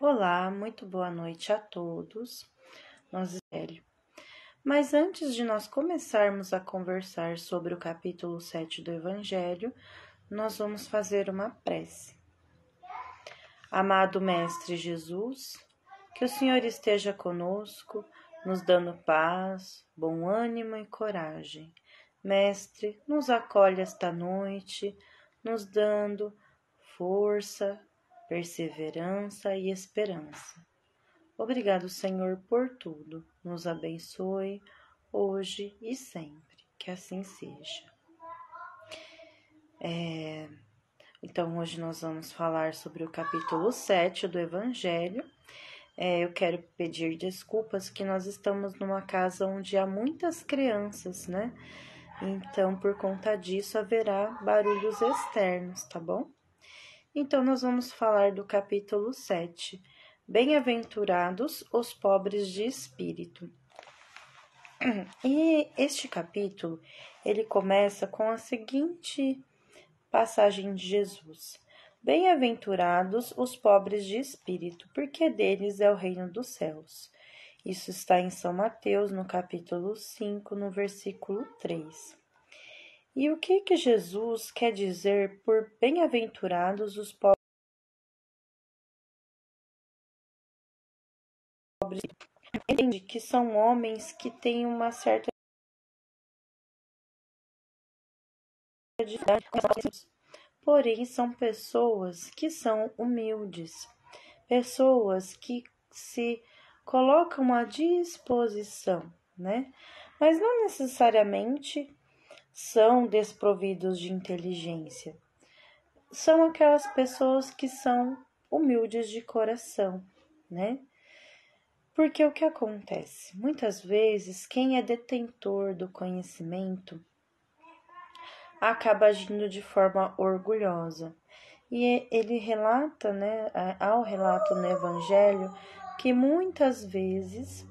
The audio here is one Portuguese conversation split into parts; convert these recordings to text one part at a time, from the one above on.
Olá, muito boa noite a todos. Mas antes de nós começarmos a conversar sobre o capítulo 7 do Evangelho, nós vamos fazer uma prece. Amado Mestre Jesus, que o Senhor esteja conosco, nos dando paz, bom ânimo e coragem. Mestre, nos acolhe esta noite, nos dando força, perseverança e esperança. Obrigado, Senhor, por tudo. Nos abençoe hoje e sempre. Que assim seja. Então, hoje nós vamos falar sobre o capítulo 7 do Evangelho. Eu quero pedir desculpas que nós estamos numa casa onde há muitas crianças, né? Então, por conta disso, haverá barulhos externos, tá bom? Então, nós vamos falar do capítulo 7. Bem-aventurados os pobres de espírito. E este capítulo, ele começa com a seguinte passagem de Jesus. Bem-aventurados os pobres de espírito, porque deles é o reino dos céus. Isso está em São Mateus, no capítulo 5, no versículo 3. E o que Jesus quer dizer por bem-aventurados os pobres? Entende que são homens que têm uma certa dificuldade com as coisas, porém são pessoas que são humildes, pessoas que se colocam à disposição, né? Mas não necessariamente são desprovidos de inteligência. São aquelas pessoas que são humildes de coração, né? Porque o que acontece? Muitas vezes, quem é detentor do conhecimento acaba agindo de forma orgulhosa. E ele relata, né, ao relato no Evangelho, que muitas vezes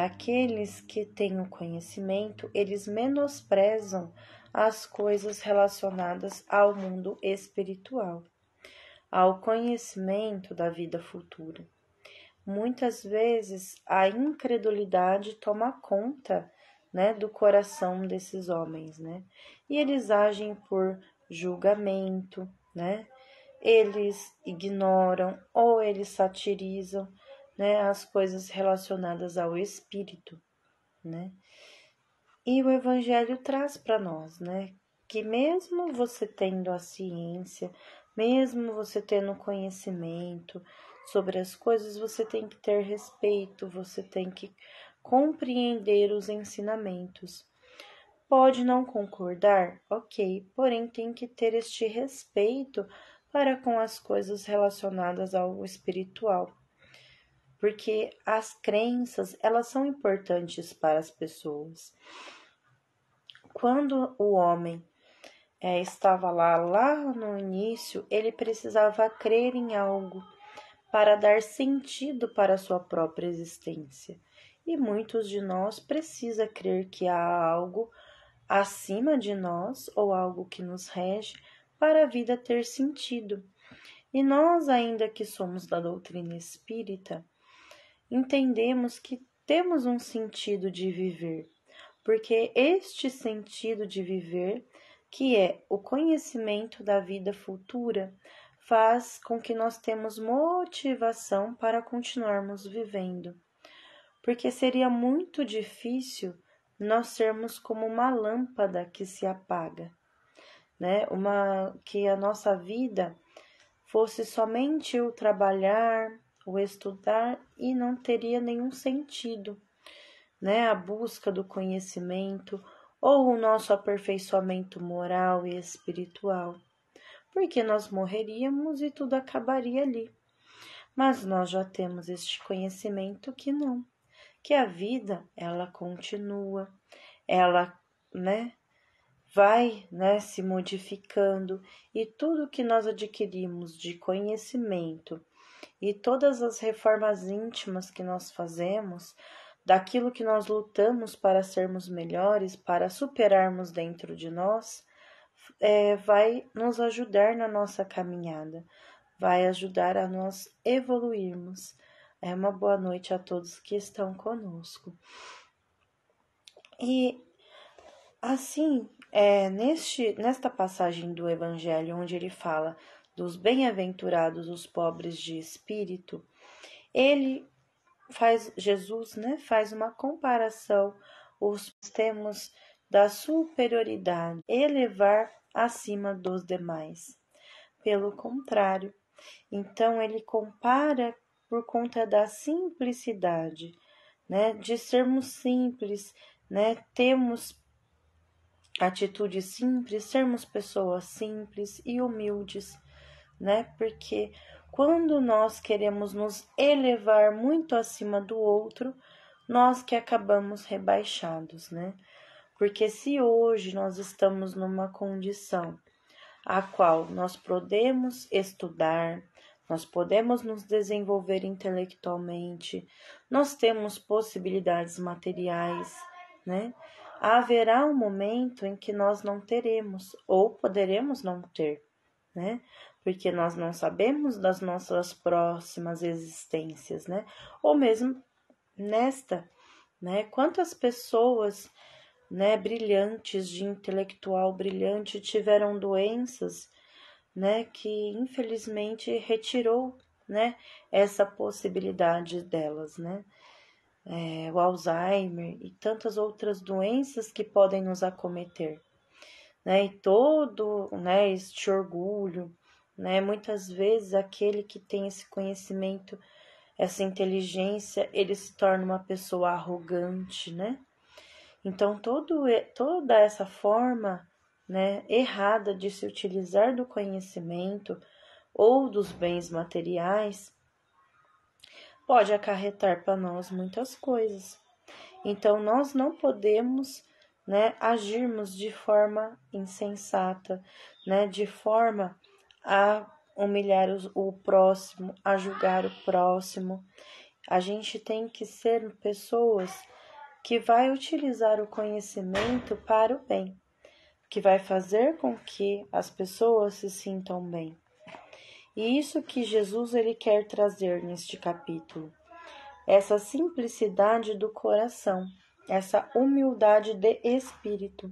aqueles que têm o conhecimento, eles menosprezam as coisas relacionadas ao mundo espiritual, ao conhecimento da vida futura. Muitas vezes a incredulidade toma conta, né, do coração desses homens, né? E eles agem por julgamento, né? Eles ignoram ou eles satirizam, né, as coisas relacionadas ao espírito, né? E o Evangelho traz para nós, né, que mesmo você tendo a ciência, mesmo você tendo conhecimento sobre as coisas, você tem que ter respeito, você tem que compreender os ensinamentos. Pode não concordar? Ok, porém tem que ter este respeito para com as coisas relacionadas ao espiritual. Porque as crenças, elas são importantes para as pessoas. Quando o homem estava lá no início, ele precisava crer em algo para dar sentido para a sua própria existência. E muitos de nós precisam crer que há algo acima de nós ou algo que nos rege para a vida ter sentido. E nós, ainda que somos da doutrina espírita, entendemos que temos um sentido de viver, porque este sentido de viver, que é o conhecimento da vida futura, faz com que nós temos motivação para continuarmos vivendo. Porque seria muito difícil nós sermos como uma lâmpada que se apaga, né? Que a nossa vida fosse somente o trabalhar, o estudar e não teria nenhum sentido, né? A busca do conhecimento ou o nosso aperfeiçoamento moral e espiritual, porque nós morreríamos e tudo acabaria ali. Mas nós já temos este conhecimento que não, que a vida, ela continua, ela, né, vai, né, se modificando, e tudo que nós adquirimos de conhecimento e todas as reformas íntimas que nós fazemos, daquilo que nós lutamos para sermos melhores, para superarmos dentro de nós, vai nos ajudar na nossa caminhada, vai ajudar a nós evoluirmos. Uma boa noite a todos que estão conosco. E assim, nesta passagem do Evangelho, onde ele fala dos bem-aventurados os pobres de espírito, Jesus, faz uma comparação, os termos da superioridade, elevar acima dos demais. Pelo contrário, então ele compara por conta da simplicidade, de sermos simples, temos atitudes simples, sermos pessoas simples e humildes, porque quando nós queremos nos elevar muito acima do outro, nós que acabamos rebaixados, Porque se hoje nós estamos numa condição a qual nós podemos estudar, nós podemos nos desenvolver intelectualmente, nós temos possibilidades materiais, haverá um momento em que nós não teremos, ou poderemos não ter, Porque nós não sabemos das nossas próximas existências, Ou mesmo nesta, Quantas pessoas, brilhantes, de intelectual brilhante, tiveram doenças, que infelizmente retirou, essa possibilidade delas, o Alzheimer e tantas outras doenças que podem nos acometer, E todo, este orgulho, muitas vezes aquele que tem esse conhecimento, essa inteligência, ele se torna uma pessoa arrogante, Então toda essa forma, errada de se utilizar do conhecimento ou dos bens materiais pode acarretar para nós muitas coisas. Então nós não podemos, agirmos de forma insensata, de forma a humilhar o próximo, a julgar o próximo. A gente tem que ser pessoas que vai utilizar o conhecimento para o bem, que vai fazer com que as pessoas se sintam bem. E isso que Jesus ele quer trazer neste capítulo, essa simplicidade do coração, essa humildade de espírito,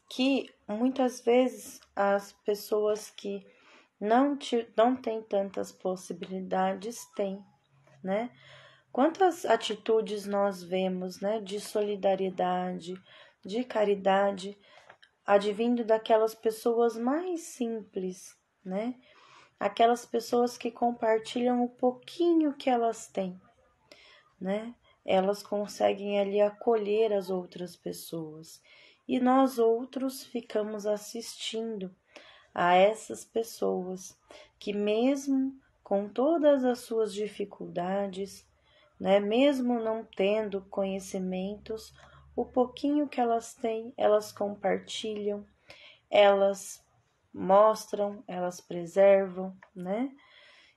que muitas vezes as pessoas que não têm tantas possibilidades têm, Quantas atitudes nós vemos, de solidariedade, de caridade, advindo daquelas pessoas mais simples, Aquelas pessoas que compartilham o pouquinho que elas têm, Elas conseguem ali acolher as outras pessoas. E nós outros ficamos assistindo a essas pessoas que mesmo com todas as suas dificuldades, mesmo não tendo conhecimentos, o pouquinho que elas têm, elas compartilham, elas mostram, elas preservam,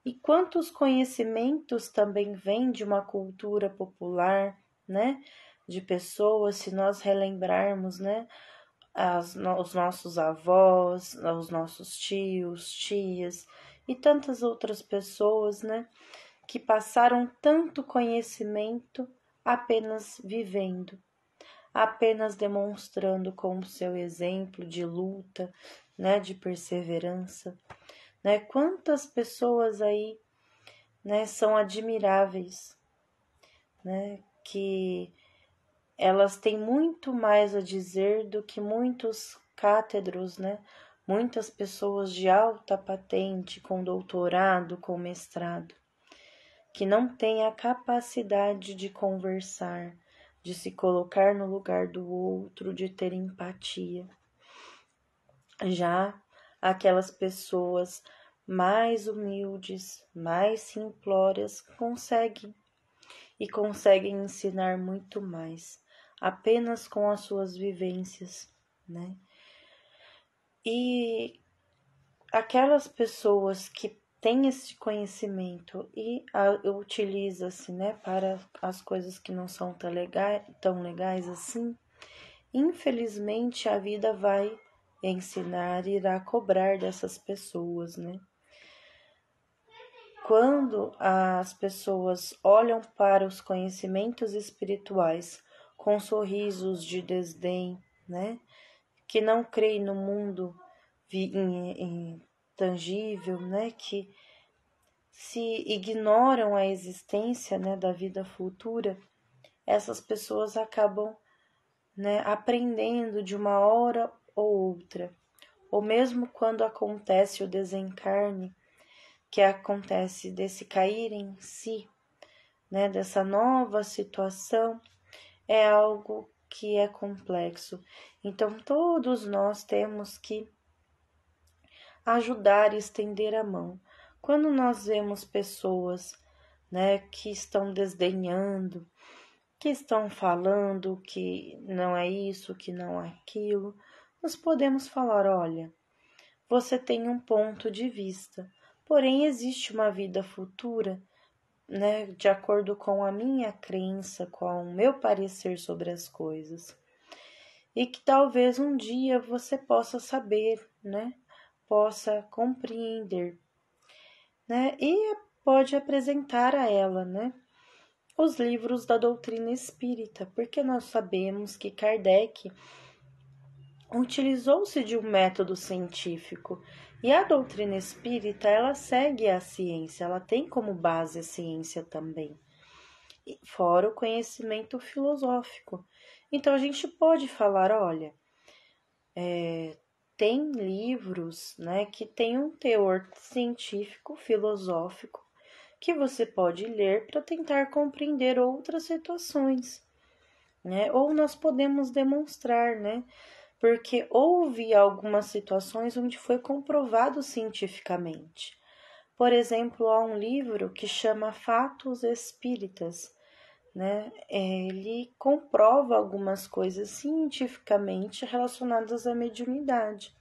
E quantos conhecimentos também vêm de uma cultura popular, De pessoas, se nós relembrarmos, os nossos avós, os nossos tios, tias e tantas outras pessoas, que passaram tanto conhecimento apenas vivendo, apenas demonstrando com o seu exemplo de luta, de perseverança, Quantas pessoas aí, são admiráveis, que elas têm muito mais a dizer do que muitos cátedros, Muitas pessoas de alta patente, com doutorado, com mestrado, que não têm a capacidade de conversar, de se colocar no lugar do outro, de ter empatia. Já aquelas pessoas mais humildes, mais simplórias, conseguem ensinar muito mais, apenas com as suas vivências, E aquelas pessoas que têm esse conhecimento e utiliza-se, para as coisas que não são tão legais assim, infelizmente a vida vai ensinar, irá cobrar dessas pessoas, né? Quando as pessoas olham para os conhecimentos espirituais com sorrisos de desdém, né? Que não creem no mundo intangível, né? Que se ignoram a existência, né, da vida futura, essas pessoas acabam, né, aprendendo de uma hora ou outra, ou mesmo quando acontece o desencarne, que acontece desse cair em si, né, dessa nova situação, é algo que é complexo. Então, todos nós temos que ajudar e estender a mão. Quando nós vemos pessoas, né, que estão desdenhando, que estão falando que não é isso, que não é aquilo, nós podemos falar: olha, você tem um ponto de vista, porém existe uma vida futura, né, de acordo com a minha crença, com o meu parecer sobre as coisas. E que talvez um dia você possa saber, né, possa compreender, né, e pode apresentar a ela, né, os livros da doutrina espírita, porque nós sabemos que Kardec utilizou-se de um método científico e a doutrina espírita, ela segue a ciência, ela tem como base a ciência também, fora o conhecimento filosófico. Então a gente pode falar, olha, tem livros, né, que tem um teor científico, filosófico, que você pode ler para tentar compreender outras situações, né? Ou nós podemos demonstrar, né? Porque houve algumas situações onde foi comprovado cientificamente. Por exemplo, há um livro que chama Fatos Espíritas, né? Ele comprova algumas coisas cientificamente relacionadas à mediunidade.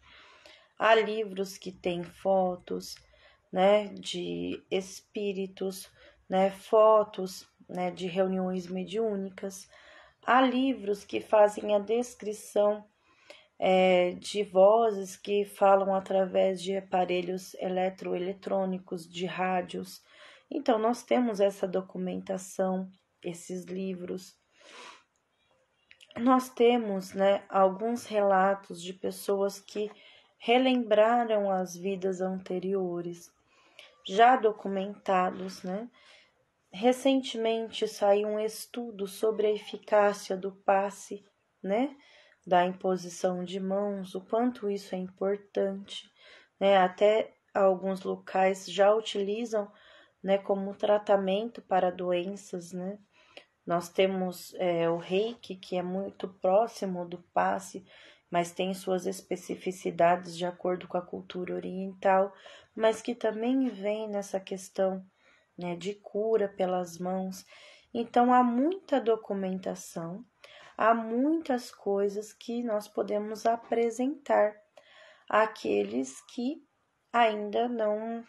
Há livros que têm fotos, né, de espíritos, né, fotos, né, de reuniões mediúnicas. Há livros que fazem a descrição de vozes que falam através de aparelhos eletroeletrônicos, de rádios. Então, nós temos essa documentação, esses livros. Nós temos, né, alguns relatos de pessoas que relembraram as vidas anteriores, já documentados, né? Recentemente saiu um estudo sobre a eficácia do passe, né? Da imposição de mãos, o quanto isso é importante, né? Até alguns locais já utilizam, né, como tratamento para doenças, né? Nós temos o reiki, que é muito próximo do passe, mas tem suas especificidades de acordo com a cultura oriental, mas que também vem nessa questão, né, de cura pelas mãos. Então, há muita documentação, há muitas coisas que nós podemos apresentar àqueles que ainda não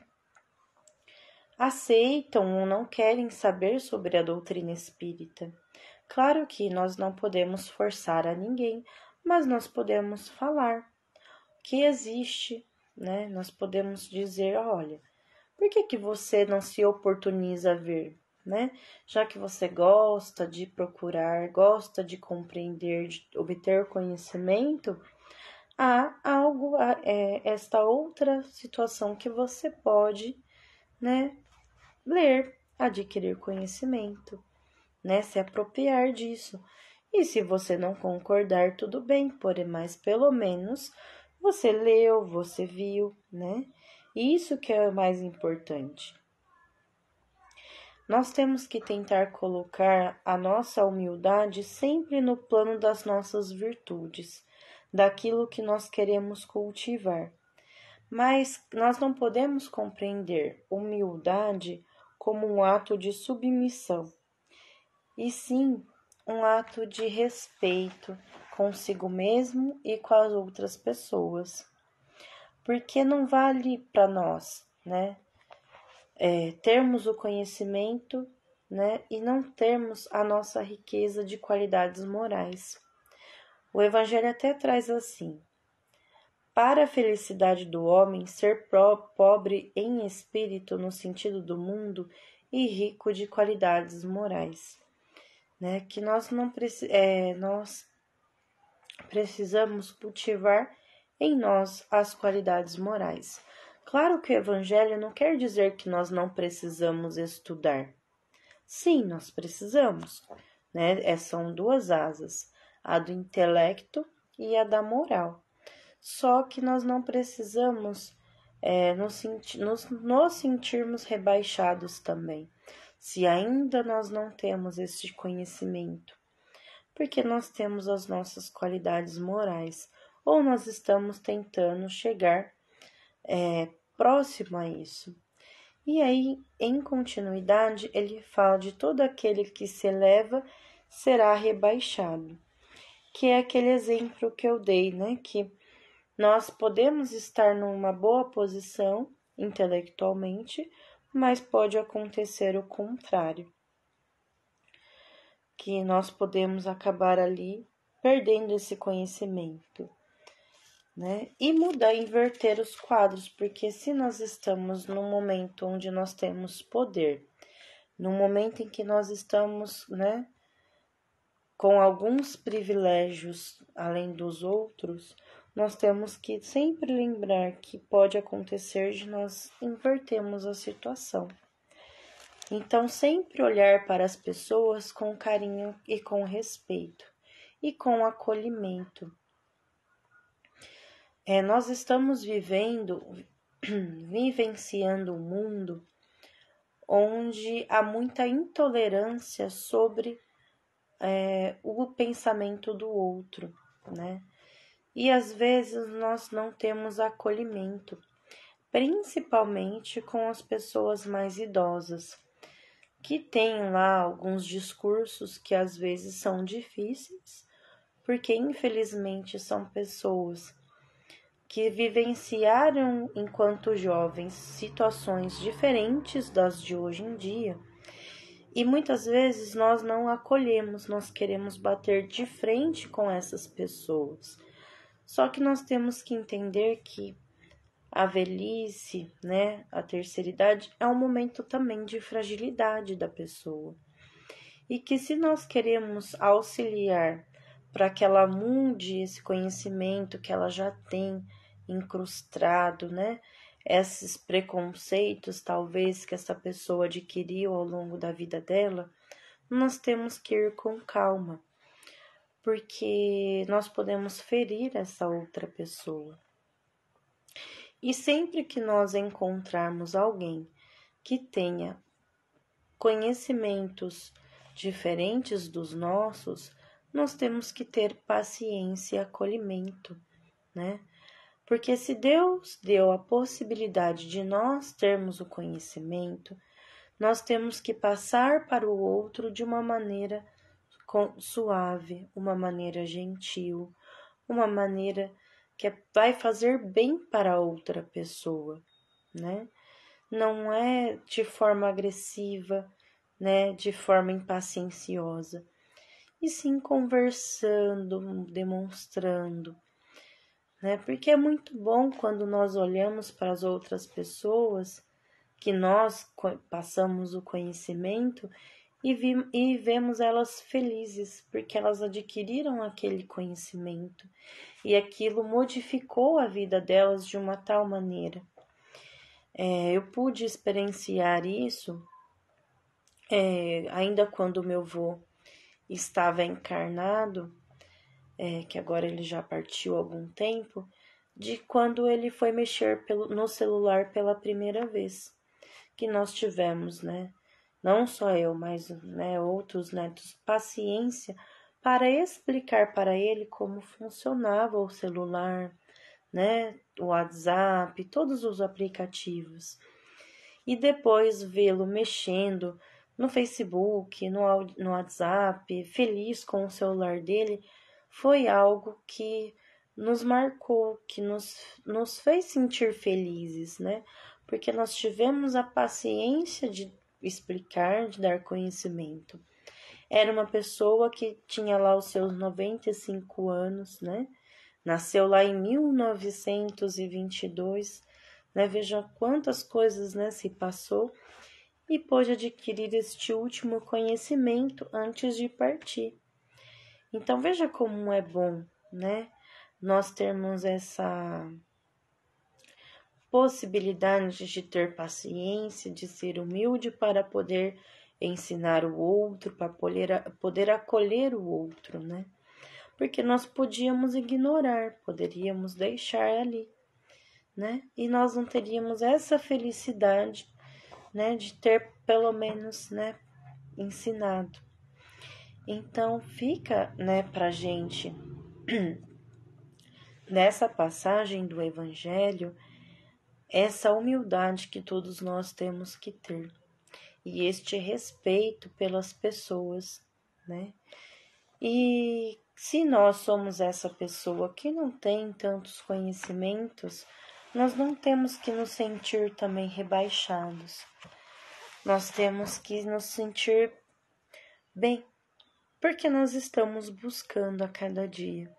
aceitam ou não querem saber sobre a doutrina espírita. Claro que nós não podemos forçar a ninguém, mas nós podemos falar que existe, né? Nós podemos dizer, olha, por que você não se oportuniza a ver, né? Já que você gosta de procurar, gosta de compreender, de obter conhecimento, há algo, esta outra situação que você pode, né, ler, adquirir conhecimento, né, se apropriar disso. E se você não concordar, tudo bem, porém, mas pelo menos você leu, você viu, né? Isso que é o mais importante. Nós temos que tentar colocar a nossa humildade sempre no plano das nossas virtudes, daquilo que nós queremos cultivar. Mas nós não podemos compreender humildade como um ato de submissão, e sim um ato de respeito consigo mesmo e com as outras pessoas. Porque não vale para nós, né, termos o conhecimento, né, e não termos a nossa riqueza de qualidades morais. O Evangelho até traz assim: para a felicidade do homem, ser pobre em espírito no sentido do mundo e rico de qualidades morais, né? Que nós nós precisamos cultivar em nós as qualidades morais. Claro que o evangelho não quer dizer que nós não precisamos estudar. Sim, nós precisamos, né? São duas asas, a do intelecto e a da moral. Só que nós não precisamos nos sentirmos rebaixados também, se ainda nós não temos esse conhecimento, porque nós temos as nossas qualidades morais, ou nós estamos tentando chegar próximo a isso. E aí, em continuidade, ele fala de todo aquele que se eleva será rebaixado, que é aquele exemplo que eu dei, né? Que nós podemos estar numa boa posição intelectualmente, mas pode acontecer o contrário, que nós podemos acabar ali perdendo esse conhecimento, né? E mudar, inverter os quadros, porque se nós estamos num momento onde nós temos poder, num momento em que nós estamos, né, com alguns privilégios além dos outros, nós temos que sempre lembrar que pode acontecer de nós invertermos a situação. Então, sempre olhar para as pessoas com carinho e com respeito e com acolhimento. Nós estamos vivenciando um mundo onde há muita intolerância sobre o pensamento do outro, né? E às vezes nós não temos acolhimento, principalmente com as pessoas mais idosas, que têm lá alguns discursos que às vezes são difíceis, porque infelizmente são pessoas que vivenciaram enquanto jovens situações diferentes das de hoje em dia, e muitas vezes nós não acolhemos, nós queremos bater de frente com essas pessoas. Só que nós temos que entender que a velhice, né, a terceira idade, é um momento também de fragilidade da pessoa. E que se nós queremos auxiliar para que ela mude esse conhecimento que ela já tem incrustado, né, esses preconceitos talvez que essa pessoa adquiriu ao longo da vida dela, nós temos que ir com calma, porque nós podemos ferir essa outra pessoa. E sempre que nós encontrarmos alguém que tenha conhecimentos diferentes dos nossos, nós temos que ter paciência e acolhimento, né? Porque se Deus deu a possibilidade de nós termos o conhecimento, nós temos que passar para o outro de uma maneira suave, uma maneira gentil, uma maneira que vai fazer bem para a outra pessoa, né? Não é de forma agressiva, né? De forma impacienciosa, e sim conversando, demonstrando, né? Porque é muito bom quando nós olhamos para as outras pessoas, que nós passamos o conhecimento e vemos elas felizes, porque elas adquiriram aquele conhecimento e aquilo modificou a vida delas de uma tal maneira. Eu pude experienciar isso ainda quando meu avô estava encarnado, que agora ele já partiu há algum tempo, de quando ele foi mexer no celular pela primeira vez, que nós tivemos, né? Não só eu, mas, né, outros netos, paciência para explicar para ele como funcionava o celular, né, o WhatsApp, todos os aplicativos. E depois vê-lo mexendo no Facebook, no WhatsApp, feliz com o celular dele, foi algo que nos marcou, que nos fez sentir felizes, né? Porque nós tivemos a paciência de explicar, de dar conhecimento. Era uma pessoa que tinha lá os seus 95 anos, né? Nasceu lá em 1922, né? Veja quantas coisas, né, se passou, e pôde adquirir este último conhecimento antes de partir. Então veja como é bom, né, nós termos essa possibilidade de ter paciência, de ser humilde para poder ensinar o outro, para poder acolher o outro, né? Porque nós podíamos ignorar, poderíamos deixar ali, né? E nós não teríamos essa felicidade, né, de ter pelo menos, né, ensinado. Então fica, né, pra gente nessa passagem do Evangelho essa humildade que todos nós temos que ter e este respeito pelas pessoas, né? E se nós somos essa pessoa que não tem tantos conhecimentos, nós não temos que nos sentir também rebaixados. Nós temos que nos sentir bem, porque nós estamos buscando a cada dia,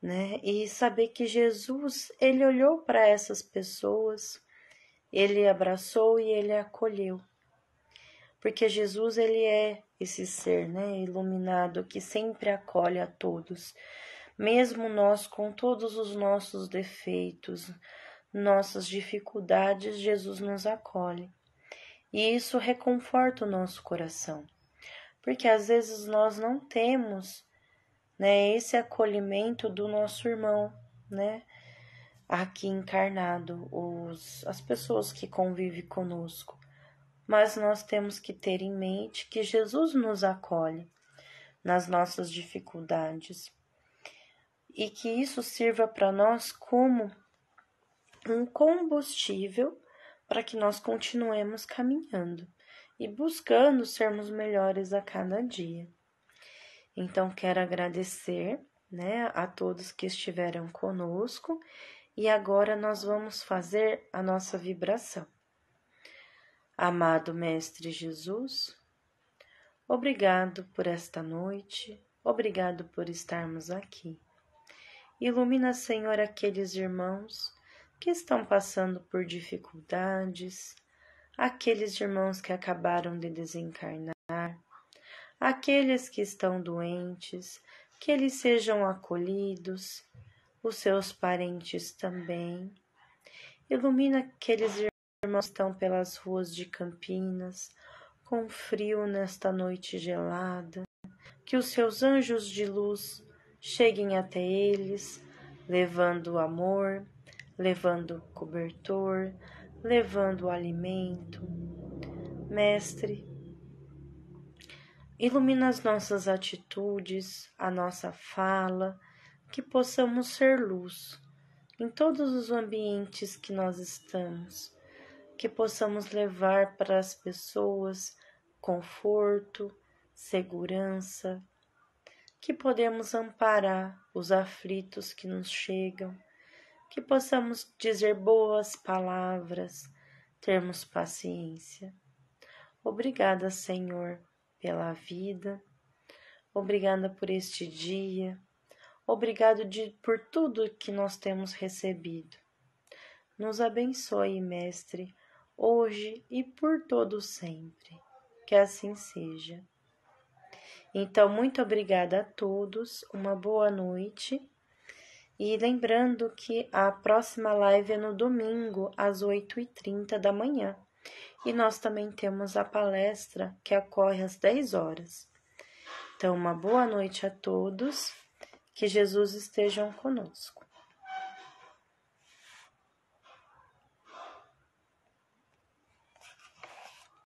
né? E saber que Jesus, ele olhou para essas pessoas, ele abraçou e ele acolheu. Porque Jesus, ele é esse ser, né, iluminado, que sempre acolhe a todos. Mesmo nós, com todos os nossos defeitos, nossas dificuldades, Jesus nos acolhe. E isso reconforta o nosso coração. Porque às vezes nós não temos, né, esse acolhimento do nosso irmão, né, aqui encarnado, as pessoas que convivem conosco. Mas nós temos que ter em mente que Jesus nos acolhe nas nossas dificuldades e que isso sirva para nós como um combustível para que nós continuemos caminhando e buscando sermos melhores a cada dia. Então, quero agradecer, né, a todos que estiveram conosco e agora nós vamos fazer a nossa vibração. Amado Mestre Jesus, obrigado por esta noite, obrigado por estarmos aqui. Ilumina, Senhor, aqueles irmãos que estão passando por dificuldades, aqueles irmãos que acabaram de desencarnar, aqueles que estão doentes, que eles sejam acolhidos, os seus parentes também. Ilumina aqueles irmãos que estão pelas ruas de Campinas, com frio nesta noite gelada, que os seus anjos de luz cheguem até eles, levando o amor, levando o cobertor, levando o alimento. Mestre, ilumina as nossas atitudes, a nossa fala, que possamos ser luz em todos os ambientes que nós estamos, que possamos levar para as pessoas conforto, segurança, que podemos amparar os aflitos que nos chegam, que possamos dizer boas palavras, termos paciência. Obrigada, Senhor, pela vida, obrigada por este dia, obrigado por tudo que nós temos recebido. Nos abençoe, Mestre, hoje e por todo sempre. Que assim seja. Então, muito obrigada a todos, uma boa noite. E lembrando que a próxima live é no domingo, às 8h30 da manhã. E nós também temos a palestra que ocorre às 10 horas. Então, uma boa noite a todos, que Jesus esteja conosco.